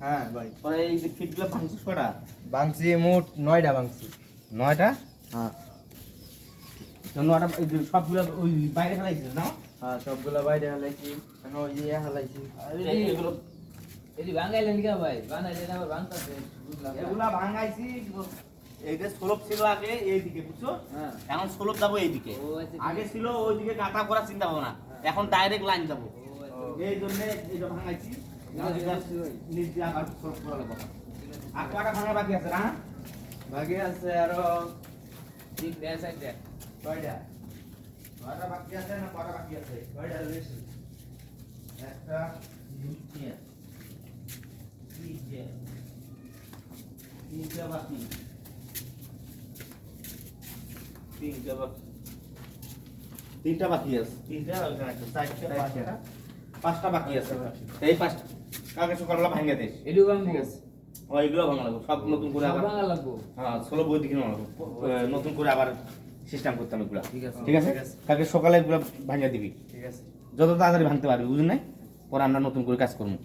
হ্যাঁ ভাই। পরে এই যে ফিটগুলো ভাঙছিস কটা? ভাঙছি মোট 9টা ভাঙছি। 9টা? হ্যাঁ তো 9টা এই যে সবগুলো ওই বাইরে ফেলাইছিস না? হ্যাঁ সবগুলা বাইরে হালাইছি, এখন ওই ইয়ে হালাইছি। এগুলো এটি বাঙাইলেন কে ভাই? বানাইলেন আবার বাংলাতে বুঝলাম না। এগুলা ভাঙাইছি। এইটা স্লোপ ছিল আগে এইদিকে, বুঝছো? হ্যাঁ। এখন স্লোপ যাবো এইদিকে। ও আচ্ছা, আগে ছিল ওইদিকে কাটা করার চিন্তা ভাবনা, এখন ডাইরেক্ট লাইন যাবো। ও আচ্ছা। এই জন্য এটা ভাঙাইছি। নিচ দিয়ে আবার স্লোপ করা লাগবে। আর কটা ভাঙা বাকি আছে না? বাকি আছে আরো ঠিক দেয় সাইডে। 6টা। কটা বাকি আছে না কটা বাকি আছে? 6টা বেশি। একটা, দুইটা, তিনটা, তিনটা বাকি। তিনটা বাকি। তিনটা বাকি আছে। তিনটা, ওইখানে একটা, চারটা, পাঁচটা। পাঁচটা বাকি আছে। এই পাঁচটা কালকে সকালবেলা ভাঙে দিস। এটু বাংবো। ও এগুলো ভাঙা লাগবে, সব নতুন করে সব আবার। বাঙা লাগবো। হ্যাঁ, ষোলো বই দিকে নেওয়া লাগবে। নতুন করে আবার সিস্টেম করতে হবে এগুলা। ঠিক আছে। ঠিক আছে? কালকে সকালে এগুলো ভাঙে দিবি। ঠিক আছে। যত তাড়াতাড়ি ভাঙতে পারবি, বুঝলি না? পরে আমরা নতুন করে কাজ করবো।